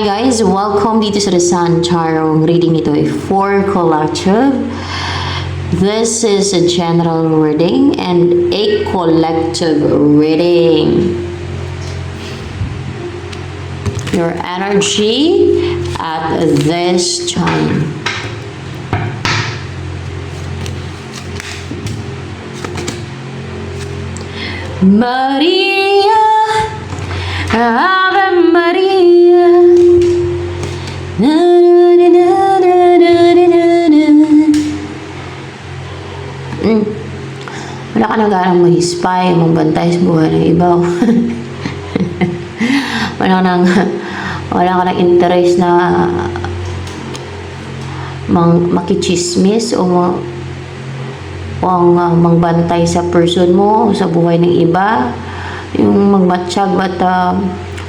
Hi guys! Welcome dito sa The Sun Tarot. Reading ito ay for collective. This is a general reading and a collective reading. Your energy at this time. Maria, Ave Maria. Na, na, na, na, na, na, na, na. Wala ka na ganang mag-spy, magbantay sa buhay ng iba. wala ka nang interest na makichismis o mangbantay sa person mo, sa buhay ng iba. Yung magmatsyag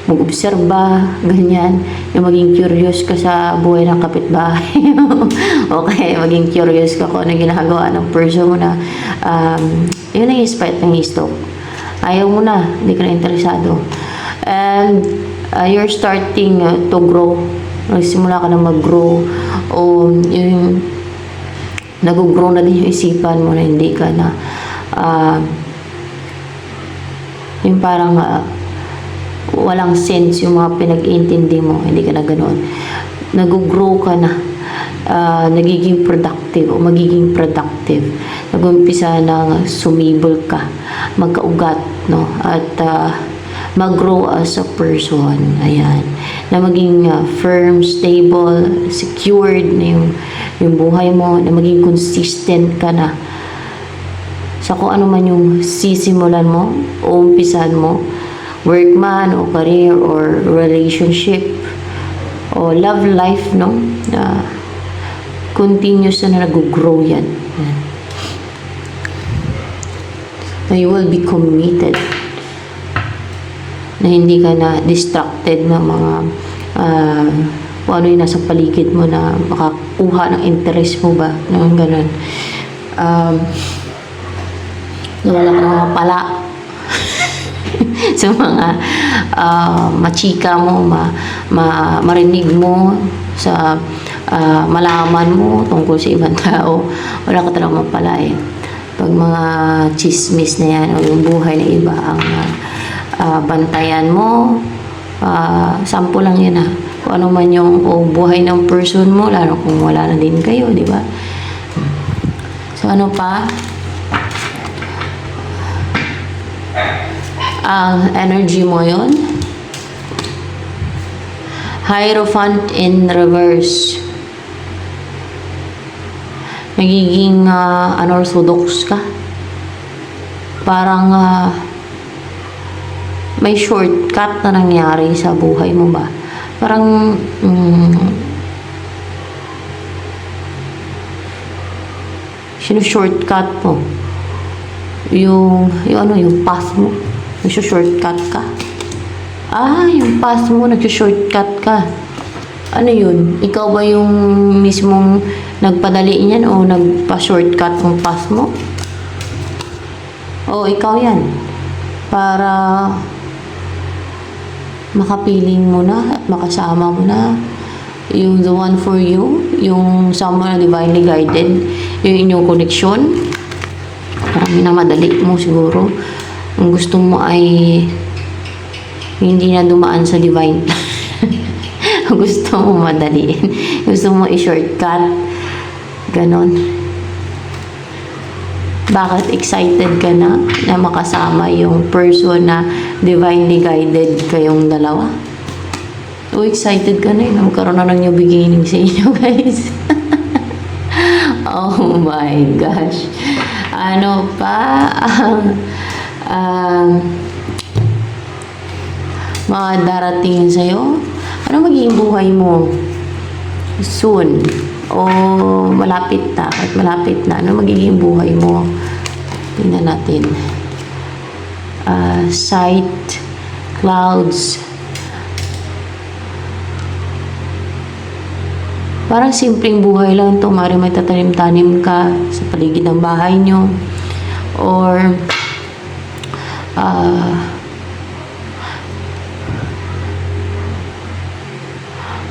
mag-obserba, ganyan. Yung maging curious ka sa buhay ng kapitbahay. Okay, maging curious ka kung ano ginagawa ng person mo na yun ang spite ng stalk. Ayaw mo na, hindi ka na interesado. And you're starting to grow. Nagsimula ka na mag-grow. O yung nag-grow na din yung isipan mo na hindi ka na yung parang walang sense yung mga pinag-iintindi mo, hindi ka na ganoon. Nag-grow ka na, nagiging productive o magiging productive. Nag-umpisa na sumibol ka, magkaugat, no? At mag-grow as a person. Ayan. Na maging firm, stable, secured na yung buhay mo, na maging consistent ka na sa kung ano man yung sisimulan mo o umpisan mo, work man o career or relationship o love life, no? Continuous na nag-grow yan. Na you will be committed, na hindi ka na distracted na mga kung ano yung nasa paligid mo na makakuha ng interest mo ba, ng ganun. Nawala ka ng mga pala sa mga machika mo, marinig mo, sa malaman mo tungkol sa ibang tao. Wala ka talagang mapala eh. Pag mga chismis na yan o yung buhay na iba ang bantayan mo, sampo lang yan ha. Kung ano man yung buhay ng person mo, lalo kung wala na din kayo, di ba? So ano pa? Ang energy mo yun. Hierophant in reverse. Nagiging unorthodox ka. Parang may shortcut na nangyari sa buhay mo ba? Parang shortcut mo yung path mo. Nag-shortcut ka. Yung path mo, nag-shortcut ka. Ano yun? Ikaw ba yung mismong nagpadali niyan o nagpa-shortcut ng path mo? O, ikaw yan. Para makapiling mo na at makasama mo na yung the one for you, yung someone na divinely guided, yung inyong connection. Parang minamadali mo siguro. Ang gusto mo ay hindi na dumaan sa divine. Gusto mo madaliin. Gusto mo i-shortcut. Ganon. Bakit excited ka na makasama yung person na divinely guided kayong dalawa? O excited ka na yun. Magkaroon na ng new beginning sa inyo, guys. Oh my gosh. Ano pa mga darating sa'yo? Ano magiging buhay mo soon? O malapit na? At malapit na. Ano magiging buhay mo? Tingnan natin. Sight, clouds. Parang simpleng buhay lang ito. Mari may tatanim-tanim ka sa paligid ng bahay nyo. Or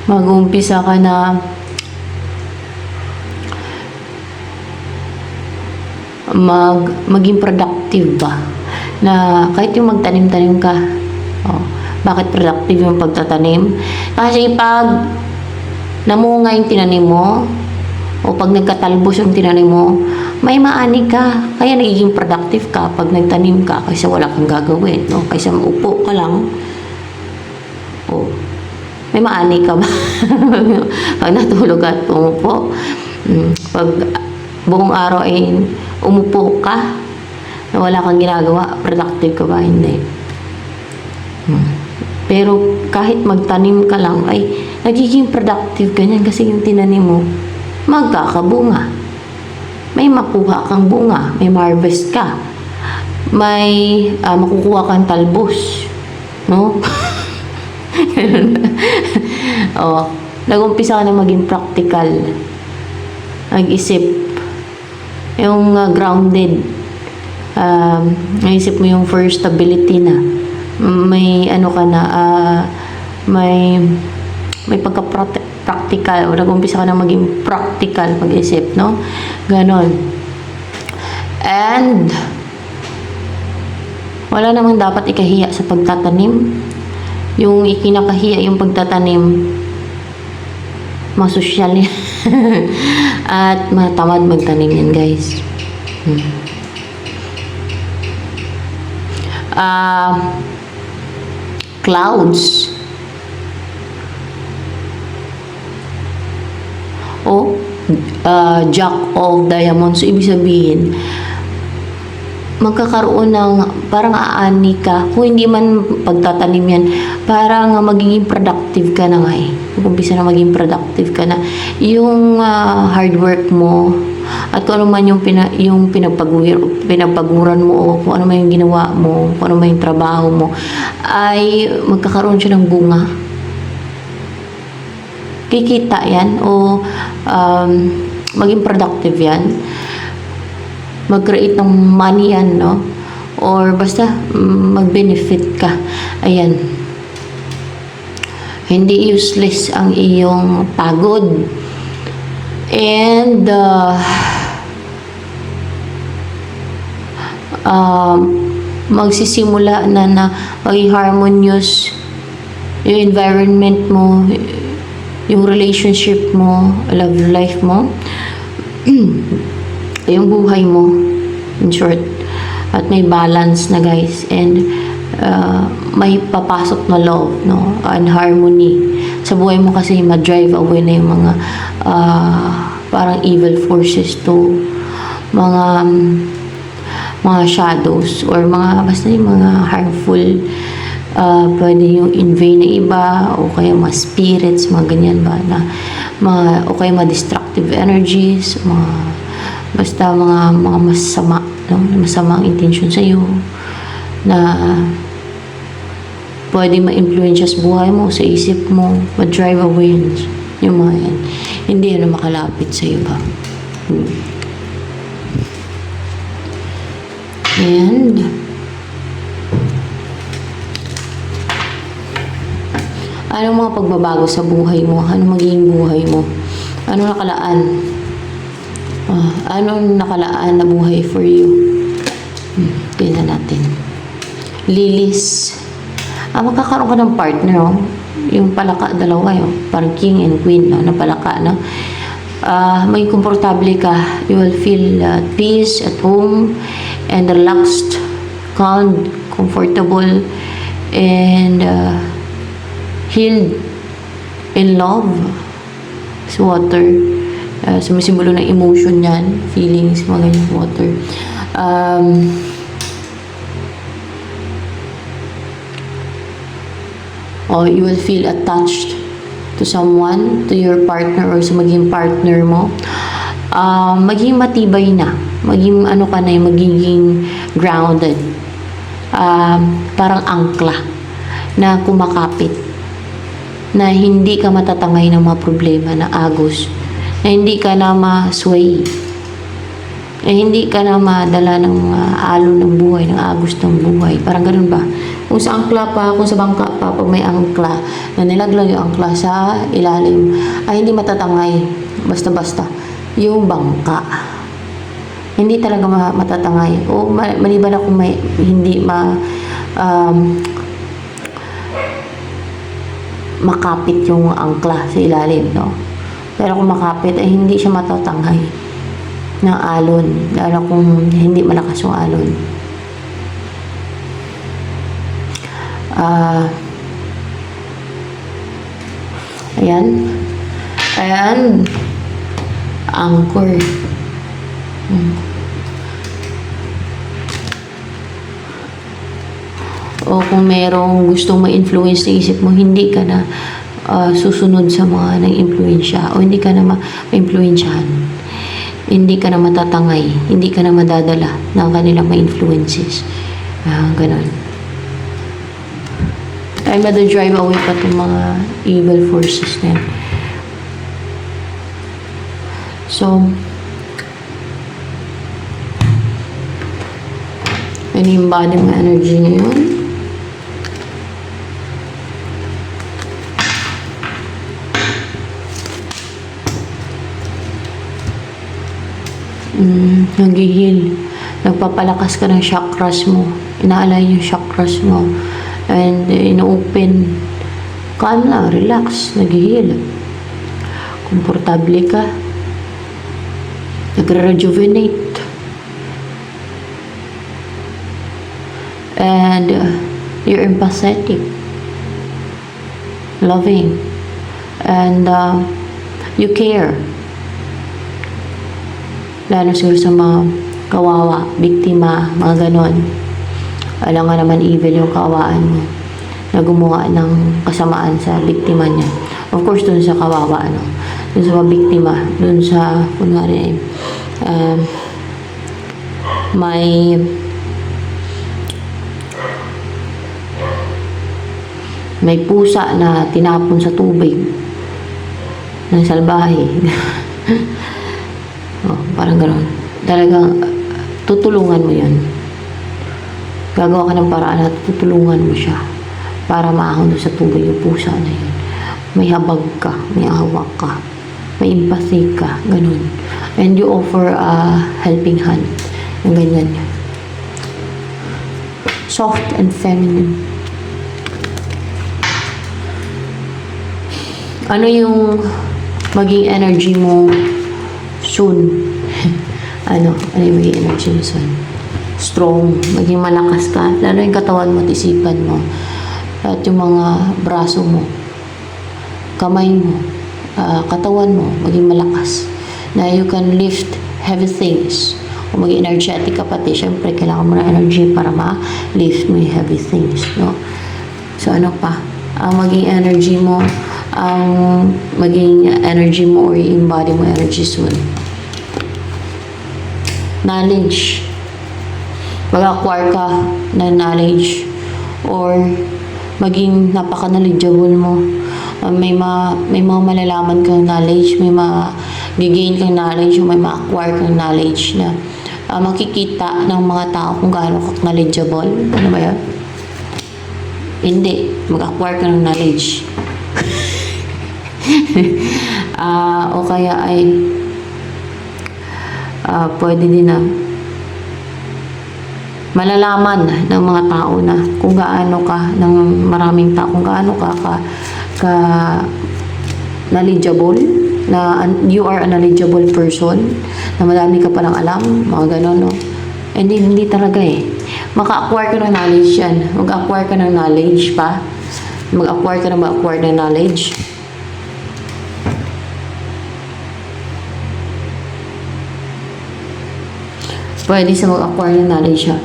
Mag-uumpisa ka na maging productive ba? Na kahit yung magtanim-tanim ka, oh, bakit productive yung pagtatanim? Kasi pag namunga yung tinanim mo, o pag nagkatalbos yung tinanim mo, may maani ka. Kaya nagiging productive ka pag nagtanim ka kaysa wala kang gagawin. No? Kaysa maupo ka lang, o may maani ka ba? Pag natulog at umupo, pag buong araw ay umupo ka, na wala kang ginagawa, productive ka ba? Hindi. Pero kahit magtanim ka lang, ay nagiging productive ka niyan kasi yung tinanim mo, magkakabunga. May makuha kang bunga, may harvest ka, may makukuha kang talbos. No? Oh, nag-umpisa ka na maging practical. Nag-isip. Yung grounded. Naisip mo yung first stability na. May ano ka na, may pagka-practical o nag-umpisa ka na maging practical pag-isip, no? Ganon. And wala namang dapat ikahiya sa pagtatanim. Yung ikinakahiya yung pagtatanim, masosyal yan. At matamad magtanim yan, guys. Clouds. O Jack of Diamonds. So, ibig sabihin, magkakaroon ng parang aani ka. Kung hindi man pagtatanim yan, parang magiging productive ka na nga eh. Umpisa na maging productive ka na. Yung hard work mo, at kung ano man yung pinagpaguran mo, o kung ano man yung ginawa mo, kung ano man yung trabaho mo, ay magkakaroon siya ng bunga. Kikita yan, o maging productive yan. Mag-create ng money yan, no? Or basta mag-benefit ka. Ayan. Hindi useless ang iyong pagod. And magsisimula na maging harmonious yung environment mo, yung relationship mo, love life mo, yung buhay mo, in short. At may balance na, guys. And may papasok na love, no? And harmony sa buhay mo, kasi ma-drive away na yung mga parang evil forces to mga shadows, or mga basta yung mga harmful, pwede yung invade na iba, o kaya mga spirits, mga ganyan ba, na o kaya mga destructive energies, basta mga masama, no? Masamang intention sa iyo na pwede ma-influensya sa buhay mo, sa isip mo, ma-drive away yung mga yan. Hindi na makalapit sa iyo ba. And anong mga pagbabago sa buhay mo? Ano magiging buhay mo? Ano nakalaan? Anong nakalaan na buhay for you? Tingnan natin. Lilies. Magkakaroon ka ng partner, oh. Yung palaka, dalawa, oh. Parang king and queen, na palaka, no? May komportable ka. You will feel peace at home and relaxed, calm, comfortable, and healed in love. Sa water. Sumisimbolo ng emotion yan, feelings, mga ganyan, water. Or you will feel attached to someone, to your partner, or sa maging partner mo. Maging matibay na, maging ano ka na, magiging grounded. Parang angkla na kumakapit, na hindi ka matatangay ng mga problema, na agos, na hindi ka na ma-sway hindi ka na madala ng mga alon ng buhay, ng agos ng buhay. Parang ganun ba? Kung sa angkla pa, kung sa bangka pa, pag may angkla, na nilaglag yung angkla sa ilalim, ay hindi matatangay. Basta-basta. Yung bangka. Hindi talaga matatangay. O maliban na kung may hindi makapit yung angkla sa ilalim, no? Pero kung makapit, ay hindi siya matatangay ng alon. Lalo kung hindi malakas yung alon. Ayan. And anchor. O kung merong gustong ma-influence sa isip mo, hindi ka na susunod sa mga nang-influensya o hindi ka na ma-influensyahan. Hindi ka na matatangay, hindi ka na madadala ng kanilang ma-influences. Ganon. Ay madadrive away pa itong mga evil forces na yan. So, ini-embody mo energy ngayon. Nag-heal. Nagpapalakas ka ng chakras mo. Inaalay yung chakras mo. And ino-open. Calm lang, relax. Nag-heal. Komportable ka. Nagre-rejuvenate. And you're empathetic. Loving. And you care. Lalo siguro sa mga kawawa, biktima, mga ganon. Alam nga naman evil yung kawaan mo na gumawa ng kasamaan sa biktima niya. Of course, dun sa kawawa, dun sa mga biktima, dun sa, kunwari, may pusa na tinapon sa tubig ng salbahe. Parang gano'n. Talagang tutulungan mo yan. Gagawa ka ng paraan at tutulungan mo siya para maahon sa tubig yung pusa na yun. May habag ka, may hawak ka, may empathy ka, gano'n. And you offer a helping hand. Yung ganyan yan. Soft and feminine. Ano yung maging energy mo soon? ano yung maging energy mo soon? Strong, maging malakas ka. Lalo yung katawan mo at isipan mo. At yung mga braso mo, kamay mo, katawan mo, maging malakas. Na you can lift heavy things. Kung maging energetic ka pati, syempre kailangan mo ng energy para ma-lift mo yung heavy things. No? So ano pa? Ang maging energy mo, or embody mo energy soon. Knowledge. Mag-acquire ka ng knowledge or maging napaka-knowledgeable mo. May mga malalaman kang knowledge, may ma-gain kang knowledge, o may ma-acquire kang knowledge na makikita ng mga tao kung gaano ka knowledgeable. Ano ba yan? Hindi. Mag-acquire ka ng knowledge. O kaya ay pwede din na malalaman ng mga tao na kung gaano ka, ng maraming tao, kung gaano ka knowledgeable, na you are a knowledgeable person, na madami ka palang alam, mga ganon, no? Hindi talaga maka-acquire ka ng knowledge yan. Mag-acquire ka ng knowledge pa. Mag-acquire ng knowledge. Pwede sa mag-acquire ng knowledge siya.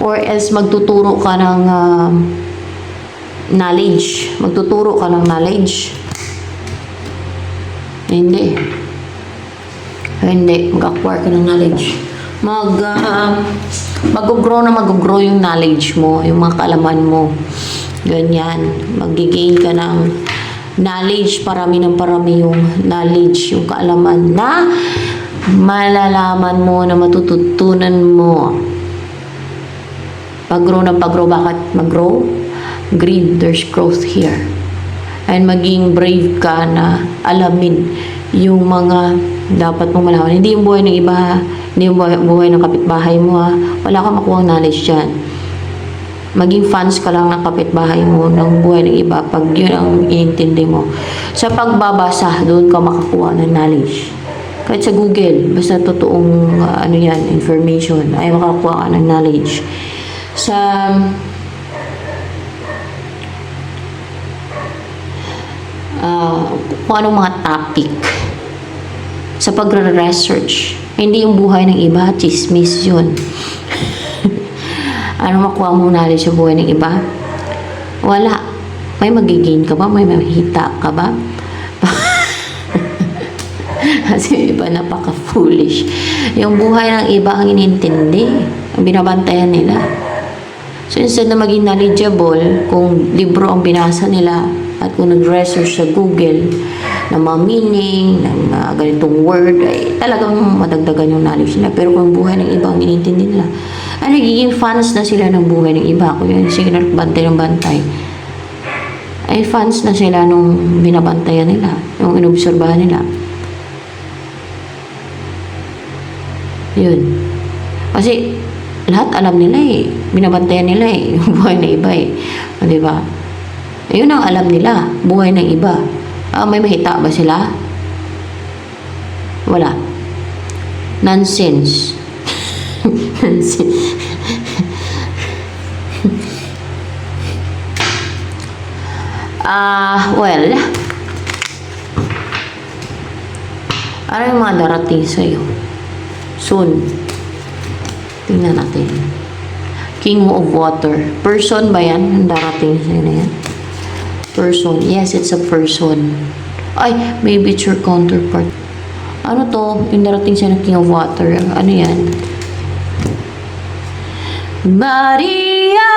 Or else magtuturo ka ng knowledge. Magtuturo ka ng knowledge. Hindi. Mag-acquire ka ng knowledge. Mag-grow yung knowledge mo, yung mga kaalaman mo. Ganyan. Mag-gain ka ng knowledge, parami yung knowledge, yung kaalaman na malalaman mo na matututunan mo. Pag-grow ng pag-grow. Bakit mag-grow? Greed, there's growth here. And maging brave ka na alamin yung mga dapat mong malaman. Hindi yung buhay ng iba, ha? Hindi yung buhay ng kapitbahay mo, ha? Wala kang makuha knowledge dyan. Maging fans ka lang ng kapitbahay mo, ng buhay ng iba, pag yun ang iintindi mo. Sa pagbabasa, doon ka makakuha ng knowledge. Kahit sa Google, basta totoong information, ay makakuha ka ng knowledge. Sa kung anong mga topic sa pagre-research. Hindi yung buhay ng iba, chismis yun. Ano makuha mong knowledge sa buhay ng iba? Wala. May magigain ka ba? May mahita ka ba? Kasi iba napaka-foolish. Yung buhay ng iba ang inintindi. Ang binabantayan nila. So instead na maging knowledgeable, kung libro ang binasa nila, at kung nag-research sa Google ng mga meaning, ng ganitong word, ay talagang madagdagan yung knowledge nila. Pero kung buhay ng iba ang inintindi nila, ay nagiging fans na sila ng buhay ng iba. Kung yun, sige na bantay ng bantay, ay fans na sila nung binabantayan nila, nung inobserbahan nila. Yun. Kasi lahat alam nila eh. Binabantayan nila eh. Yung buhay ng iba eh. O, diba? Yun ang alam nila. Buhay ng iba. May mahita ba sila? Wala. Nonsense. Nonsense. Well, ano yung mga darating sa'yo? Soon. Tingnan natin. King of Water. Person ba yan? Ang darating sa'yo na yan? Person. Yes, it's a person. Ay, maybe it's your counterpart. Ano to? Yung darating sa'yo ng King of Water. Ano yan? Maria,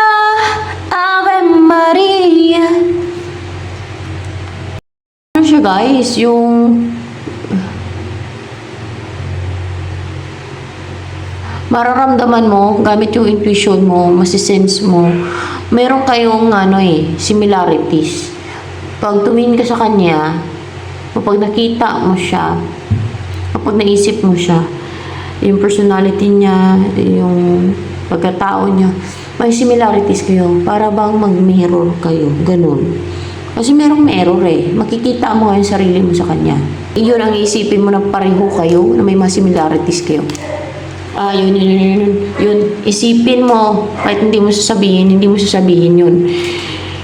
Ave Maria. Ano siya guys? Yung mararamdaman mo, gamit yung intuition mo, masisense mo, meron kayong similarities. Pag tumingin ka sa kanya, kapag nakita mo siya, kapag naisip mo siya, yung personality niya, yung pagkatao niya, may similarities kayo. Para bang mag-mirror kayo. Ganun. Kasi merong mirror eh. Makikita mo yung sarili mo sa kanya. Iyon ang isipin mo na pareho kayo, na may mga similarities kayo. Yun. Isipin mo, kahit hindi mo sasabihin yun.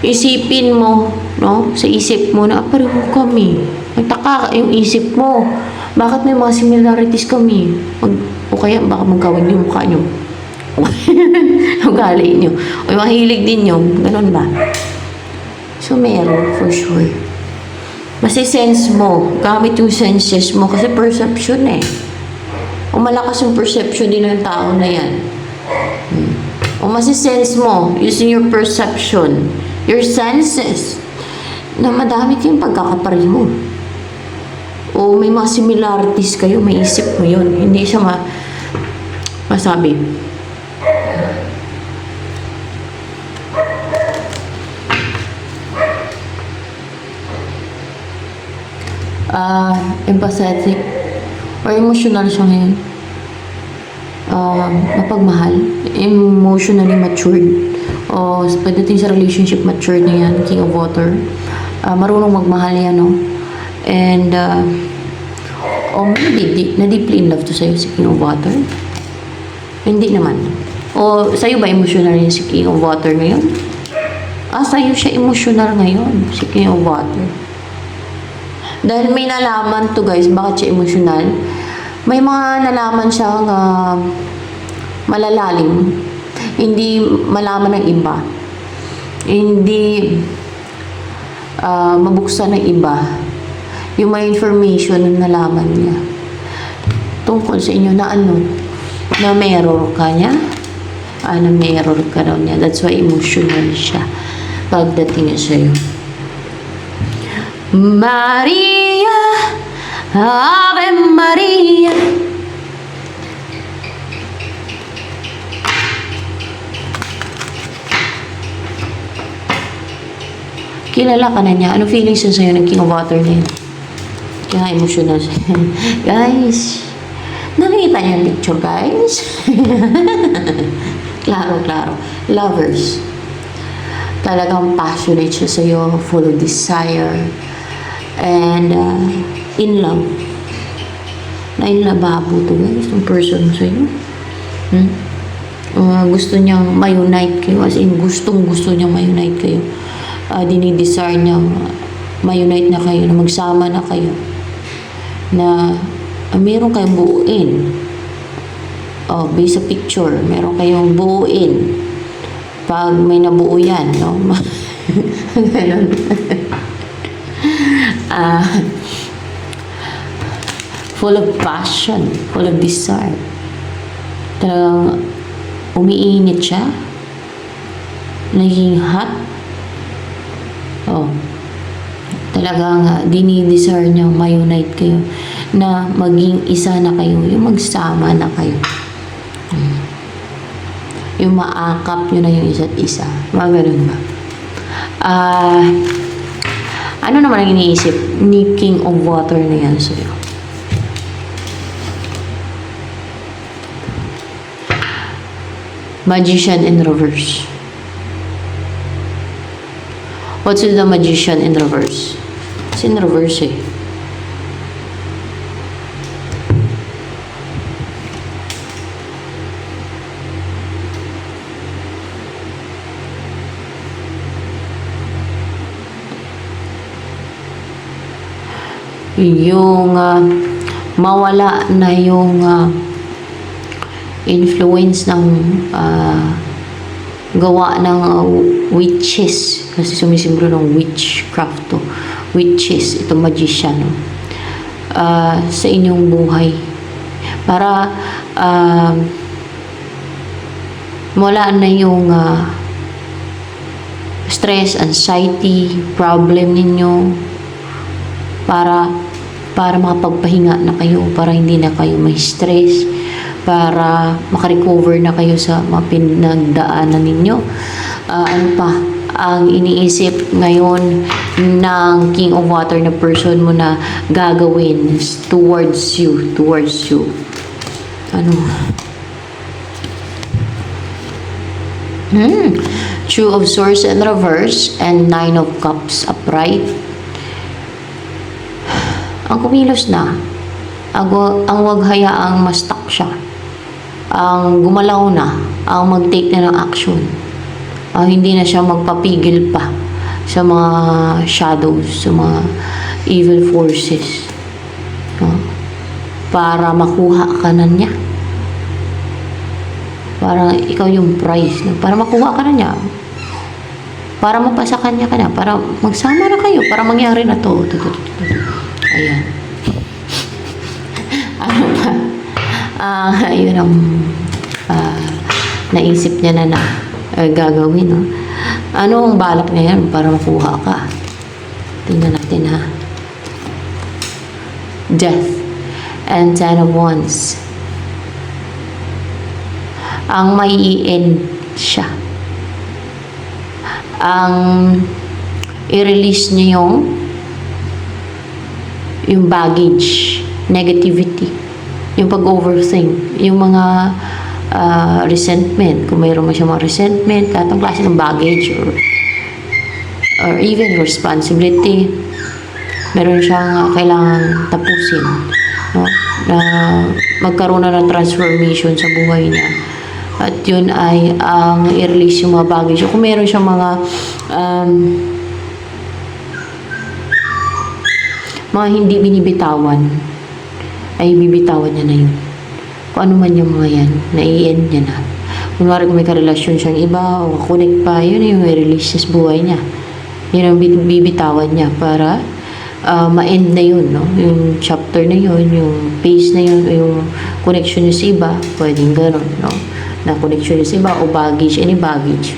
Isipin mo, no? Sa isip mo na, pareho kami. Magtaka yung isip mo. Bakit may mga similarities kami? O kaya, baka magkawin yung mukha nyo. Ugali nyo. O yung mahilig din nyo. Ganun ba? So, meron, for sure. Masisense mo. Gamit yung senses mo. Kasi perception eh. O malakas yung perception din ng tao na yan. O masisense mo using your perception, your senses, na madami kayong pagkakapareho. O may mga similarities kayo, may isip mo yun. Hindi siya masabi. Empathetic or emotional siya ngayon. Mapagmahal, emotionally matured, o pagdating sa relationship, matured na yan, King of Water. Marunong magmahal yan, no? And maybe na deeply in love to sa'yo si King of Water. Hindi naman. O sa'yo ba emotional yan si King of Water ngayon? Sa'yo siya emotional ngayon, si King of Water. Dahil may nalaman to guys, bakit siya emotional? May mga nalaman siyang malalalim. Hindi malaman ng iba. Hindi mabuksan ng iba. Yung may information na nalaman niya. Tungkol sa inyo na na mirror ka niya. Na mirror ka daw niya. That's why emotional siya pagdating niya sa'yo. Maria, Ave Maria. Kilala ka na niya. Ano feelings yun sa'yo ng King of Water na yun? Kaya emotional siya. Guys, nakikita niyo yung picture, guys? Klaro, klaro. Lovers. Talagang passionate siya sa'yo, full of desire, and in love. Nainlababo to, guys, yung person mo sa'yo. Gusto niyang ma-unite kayo, as in gusto niyang ma-unite kayo. Dinidesire niya ma-unite na kayo, na magsama na kayo, na meron kayong buuin. Based sa picture, meron kayong buuin. Pag may nabuo yan, no? Ganun. Full of passion, full of desire. Talagang umiinit siya. Naging hot. Talagang dinidesire niya ma-unite kayo, na maging isa na kayo, yung magsama na kayo. Yung maakap nyo na yung isa't isa. Mga ganun ba? Ano naman ang iniisip ni King of Water na yan sa'yo? Magician in reverse. What's with the Magician in reverse? It's in reverse eh. Yung mawala na yung influence ng gawa ng witches, kasi sumisimbolo ng witchcraft to, witches, ito magician, no? Sa inyong buhay, para wala na yung stress, anxiety, problem ninyo, para makapagpahinga na kayo, para hindi na kayo may stress, para makarecover na kayo sa mga pinagdaanan ninyo. Ano pa ang iniisip ngayon ng King of Water na person mo na gagawin towards you? Ano? Two of Swords in reverse and Nine of Cups upright. Ang kumilos na, ang wag hayaang ma-stuck siya, ang gumalaw na, ang mag-take na ng action, hindi na siya magpapigil pa sa mga shadows, sa mga evil forces, no? Para makuha ka na niya, para ikaw yung prize, no? Para makuha ka na niya, para mapasa kanya ka na, para magsama na kayo, para mangyari na to. Ayan. Ano pa? Yun ang naisip niya na gagawin, no? Ano ang balak niya yan para makuha ka? Tingnan natin, ha? Death and Ten of Wands. Ang may i-end siya. Ang i-release niya yung baggage, negativity, yung pag-overthink, yung mga resentment, kung mayroon mo siya mga resentment, lahat ng klase ng baggage, or even responsibility, meron siyang kailangan tapusin, no? Na magkaroon na ng transformation sa buhay niya, at yun ay ang i-release yung mga baggage. Kung meron siyang mga hindi binibitawan, ay bibitawan niya na yun. Kung ano man yung mga yan, na-i-end niya na. Kunwari kung may karelasyon siyang iba, o connect pa, yun yung i-release sa buhay niya. Yun ang bibitawan niya para ma-end na yun, no? Yung chapter na yun, yung phase na yun, yung connection niya sa iba, pwedeng gano'n, no? Na connection niya sa iba, o baggage, any baggage.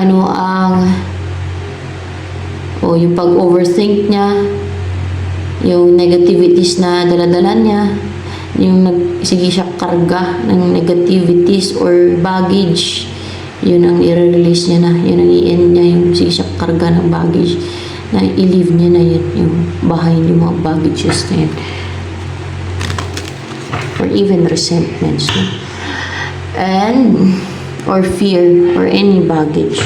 Ano ang yung pag-overthink niya, yung negativities na daladala niya, yung sige siya karga ng negativities or baggage, Yun ang i-release niya na. Yun ang i-end niya. Yung sige siya karga ng baggage. Na i-leave niya na yun. Yung behind yung mga baggages na yun. Or even resentments. No? And, or fear, or any baggage.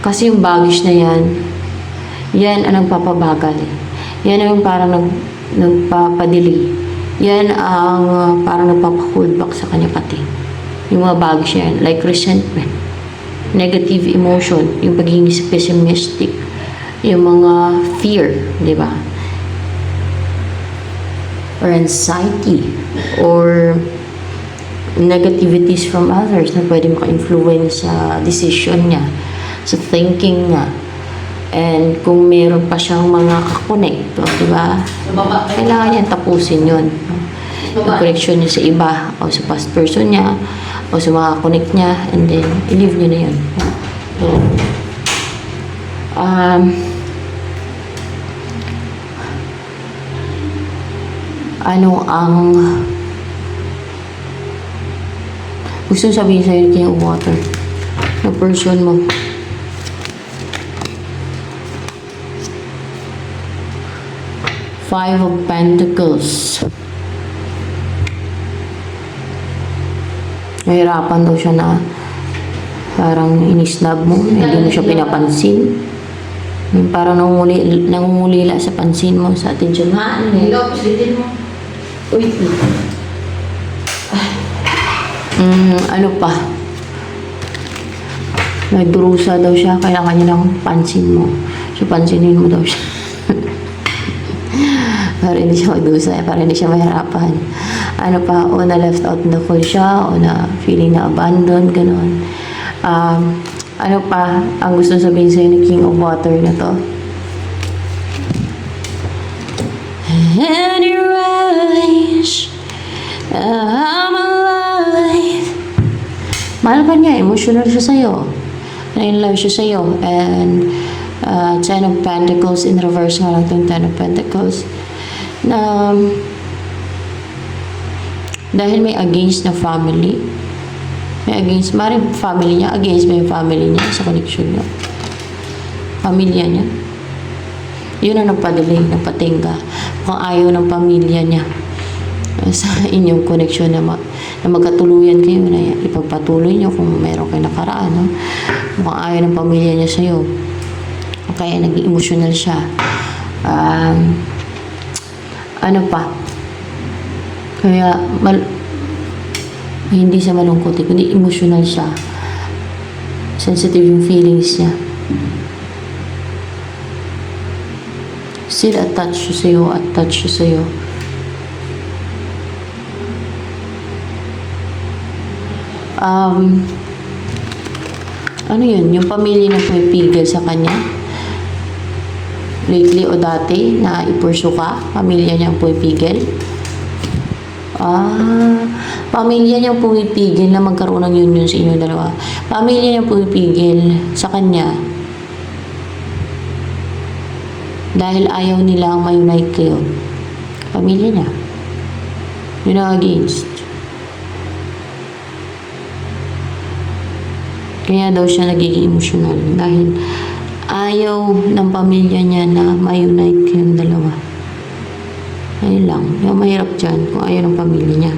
Kasi yung baggage na yan ang nagpapabagal. Yan ang parang nagpapadili. Yan ang parang nagpapa-hold back sa kanya pati. Yung mga baggage yan, like resentment, negative emotion, yung pagiging pessimistic, yung mga fear, di ba? Or anxiety, or negativities from others na pwede maka-influence sa decision niya, sa thinking niya. And kung meron pa siyang mga kakonekto, di ba? Kailangan niya tapusin yun. Yung connection niya sa iba, o sa past person niya, o sa mga connect niya, and then, i-leave niya na yun. So, ano ang gusto sabihin sa'yo ni King of Water na person mo? Five of Pentacles. Nahirapan daw siya na parang inisnab mo, hindi mo siya pinapansin. Yung parang nangungulila sa pansin mo, sa atensyon. Ano mo? Uy. Ano pa? Nagdurusa daw siya, kaya kanya lang pansin mo. So, pansinin mo daw siya. Para hindi siya magdusa, para hindi siya mahirapan. Ano pa, o na left out na call siya, o na feeling na abandoned, gano'n. Ano pa, ang gusto sabihin sa'yo ni King of Water na to? And your eyes, I'm alive. Mahal ka niya, emotional siya sa'yo. Na-in-love siya sa'yo. And Ten of Pentacles, in reverse nga lang itong Ten of Pentacles. Na dahil may against na family, may against, maring family niya, against may family niya sa connection niya. Pamilya niya. Yun ang nagpa-delay, nagpatingga. Kung ayaw ng pamilya niya sa inyong connection na magkatuluyan kayo, na ipagpatuloy niyo kung meron kayo nakaraan. No? Kung ayaw ng pamilya niya sa'yo, kaya naging emotional siya. Ano pa? Kaya, hindi siya malungkot, kundi emotional siya. Sensitive yung feelings niya. Still attached siya sa'yo, attached siya sa'yo. Ano yun? Yung pamilya na pumipigil sa kanya? Lately o dati na ipursu ka, pamilya niyang pumipigil. Pamilya niyang pumipigil na magkaroon ng union sa inyong dalawa. Pamilya niyang pumipigil sa kanya dahil ayaw nilang ma-unite kayo. Pamilya niya. Yun ang against. Kaya daw siya nagiging emotional dahil ayaw ng pamilya niya na ma-unite kayong dalawa. Ayun lang. Yung mahirap dyan kung ayaw ng pamilya niya.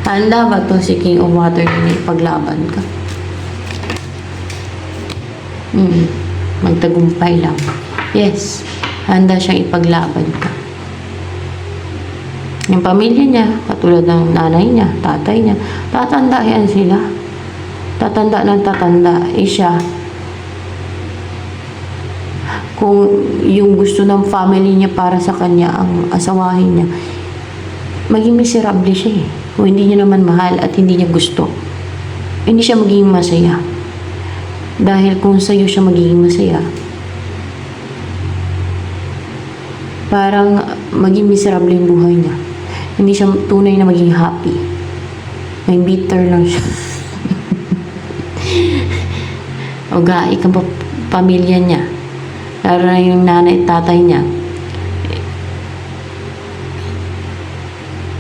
Handa ba to si King of Water na ipaglaban ka? Magtagumpay lang. Yes. Handa siyang ipaglaban ka. Yung pamilya niya, katulad ng nanay niya, tatay niya, tatanda yan sila. Tatanda ng tatanda. Siya, kung yung gusto ng family niya para sa kanya, ang asawahin niya, maging miserable siya eh. Kung hindi niya naman mahal at hindi niya gusto, hindi siya magiging masaya. Dahil kung sa'yo siya magiging masaya, parang maging miserable yung buhay niya. Hindi siya tunay na maging happy. May bitter lang siya. ugali ka pamilya niya, lalo na yung nanay at tatay niya,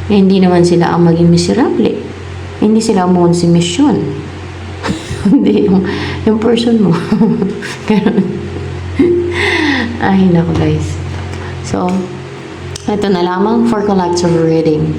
hindi naman sila ang maging miserable. Hindi sila ang misyon. Hindi yung person mo. Ganun. Ay, nako guys. So, ito na lamang for collective reading.